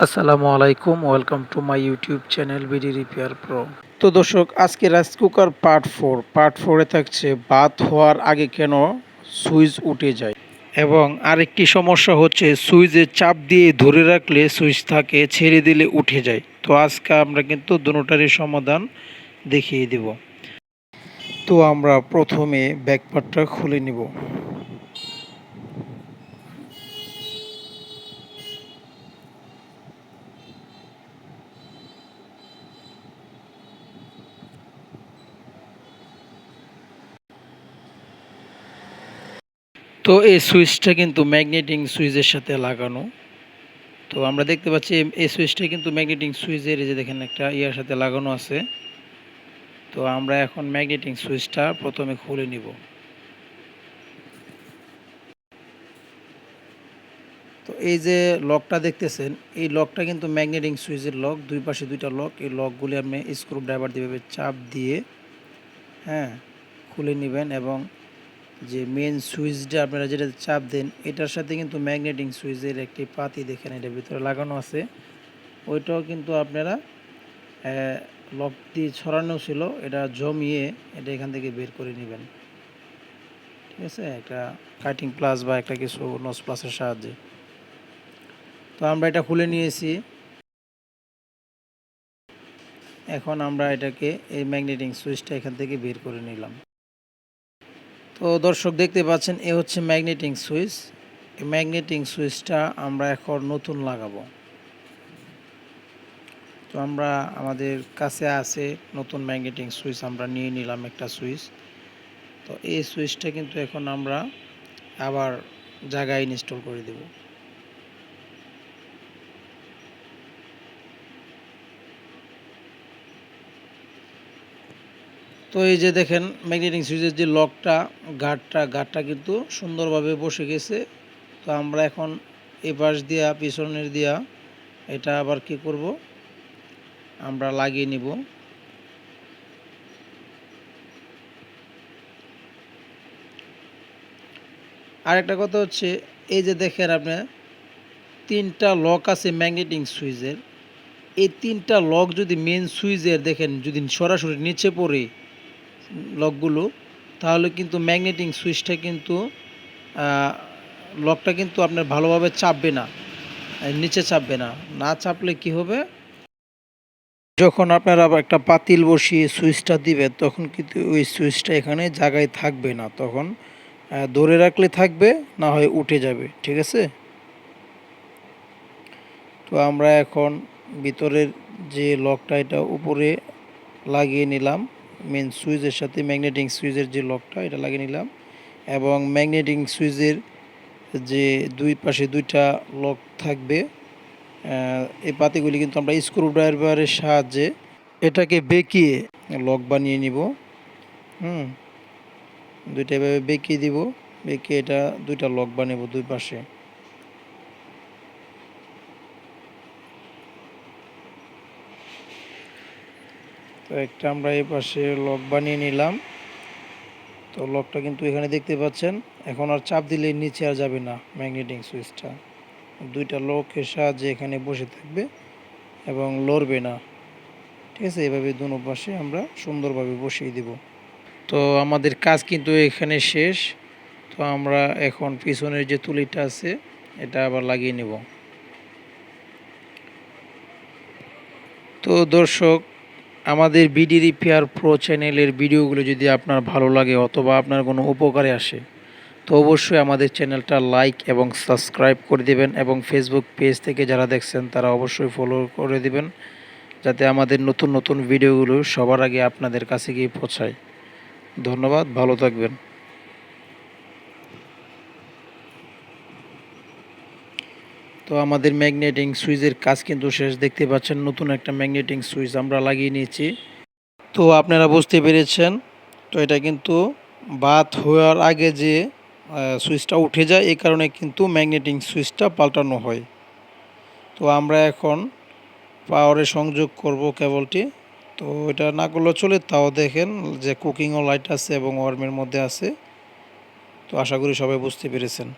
আসসালামু আলাইকুম, welcome to my YouTube channel BD repair pro. তো দর্শক, আজকে রাইস কুকার পার্ট 4 থাকছে ভাত হওয়ার আগে কেন সুইচ উঠে যায়, এবং আরেকটি সমস্যা হচ্ছে সুইচে চাপ দিয়ে ধরে রাখলে সুইচ থাকে, ছেড়ে দিলে উঠে যায়। তো আজকে আমরা কিন্তু দুটোটারই সমাধান দেখিয়ে দেব। তো আমরা প্রথমে ব্যাক পার্টটা খুলে নিব। তো এই সুইচটা কিন্তু ম্যাগনেটিং সুইচের সাথে লাগানো। তো আমরা দেখতে পাচ্ছি এই সুইচটা কিন্তু ম্যাগনেটিং সুইচের, এই যে দেখেন একটা ইয়ার সাথে লাগানো আছে। তো আমরা এখন ম্যাগনেটিং সুইচটা প্রথমে খুলে নিব। তো এই যে লকটা দেখতেছেন, এই লকটা কিন্তু ম্যাগনেটিং সুইচের লক, দুই পাশে দুইটা লক। এই লকগুলি আপনি স্ক্রু ড্রাইভার দিয়ে চাপ দিয়ে খুলে নেবেন, এবং যে মেন সুইচটা আপনারা যেটা চাপ দেন এটার সাথে কিন্তু ম্যাগনেটিং সুইচের একটি পাতি দেখেন এটার ভিতরে লাগানো আছে, ওইটাও কিন্তু আপনারা লক দিয়ে ছড়ানো ছিল, এটা জমিয়ে এটা এখান থেকে বের করে নেবেন। ঠিক আছে, একটা কাটিং প্লাস বা একটা কিছু নস প্লাসের সাহায্যে। তো আমরা এটা খুলে নিয়েছি। এখন আমরা এটাকে এই ম্যাগনেটিং সুইচটা এখান থেকে বের করে নিলাম। তো দর্শক দেখতে পাচ্ছেন, এ হচ্ছে ম্যাগনেটিং সুইচ। এই ম্যাগনেটিং সুইচটা আমরা এখন নতুন লাগাবো। তো আমরা আমাদের কাছে আছে নতুন ম্যাগনেটিং সুইচ, আমরা নিয়ে নিলাম একটা সুইচ। তো এই সুইচটা কিন্তু এখন আমরা আবার জায়গায় ইনস্টল করে দেব। তো এই যে দেখেন ম্যাগনেটিং সুইচের যে লকটা, গার্ডটা কিন্তু সুন্দরভাবে বসে গেছে। তো আমরা এখন এই পাশ দিয়া পিছনের দিয়া এটা আবার কি করব, আমরা লাগিয়ে নিব। আরেকটা কথা হচ্ছে, এই যে দেখেন আপনি তিনটা লক আছে ম্যাগনেটিং সুইচের, এই তিনটা লক যদি মেন সুইচের দেখেন যদি সরাসরি নিচে পড়ে লকগুলো, তাহলে কিন্তু ম্যাগনেটিং সুইচটা কিন্তু লকটা কিন্তু আপনার ভালোভাবে চাপবে না, নিচে চাপবে না। না চাপলে কি হবে, যখন আপনারা আবার একটা পাতিল বসিয়ে সুইচটা দিবেন তখন কিন্তু ওই সুইচটা এখানে জায়গায় থাকবে না, তখন ধরে রাখলে থাকবে, না হয় উঠে যাবে। ঠিক আছে, তো আমরা এখন ভিতরের যে লকটা এটা উপরে লাগিয়ে নিলাম, মেন সুইচের সাথে ম্যাগনেটিং সুইচের যে লকটা এটা লাগিয়ে নিলাম, এবং ম্যাগনেটিং সুইচের যে দুই পাশে দুইটা লক থাকবে, এই পাতিগুলি কিন্তু আমরা স্ক্রু ড্রাইভারের সাহায্যে এটাকে বেঁকিয়ে লক বানিয়ে নিব। দুইটা এভাবে বেঁকিয়ে দিব, বেঁকিয়ে এটা দুইটা লক বানাবো দুই পাশে। তো একটা আমরা এই পাশে লক বানিয়ে নিলাম। তো লকটা কিন্তু এখানে দেখতে পাচ্ছেন, এখন আর চাপ দিলে নিচে আর যাবে না ম্যাগনেটিং সুইচটা, দুইটা লকের সাহায্যে এখানে বসে থাকবে এবং লড়বে না। ঠিক আছে, এভাবে দুনো পাশে আমরা সুন্দরভাবে বসিয়ে দিব। তো আমাদের কাজ কিন্তু এখানে শেষ। তো আমরা এখন পিছনের যে তুলিটা আছে এটা আবার লাগিয়ে নেব। তো দর্শক, আমাদের বিডি রিপেয়ার প্রো চ্যানেলের ভিডিওগুলো যদি আপনার ভালো লাগে অথবা আপনার কোনো উপকারে আসে, তো অবশ্যই আমাদের চ্যানেলটা লাইক এবং সাবস্ক্রাইব করে দিবেন, এবং ফেসবুক পেজ থেকে যারা দেখছেন তারা অবশ্যই ফলো করে দিবেন, যাতে আমাদের নতুন নতুন ভিডিওগুলো সবার আগে আপনাদের কাছে গিয়ে পৌঁছায়। ধন্যবাদ, ভালো থাকবেন। তো আমাদের ম্যাগনেটিং সুইচের কাজ কিন্তু শেষ, দেখতে পাচ্ছেন নতুন একটা ম্যাগনেটিং সুইচ আমরা লাগিয়ে নিয়েছি। তো আপনারা বুঝতে পেরেছেন, তো এটা কিন্তু বাত হওয়ার আগে যে সুইচটা উঠে যায়, এই কারণে কিন্তু ম্যাগনেটিং সুইচটা পাল্টানো হয়। তো আমরা এখন পাওয়ারে সংযোগ করব কেবলটি। তো এটা না করলেও চলে, তাও দেখেন যে কুকিংও লাইট আছে এবং ওয়ার্মের মধ্যে আছে। তো আশা করি সবাই বুঝতে পেরেছেন।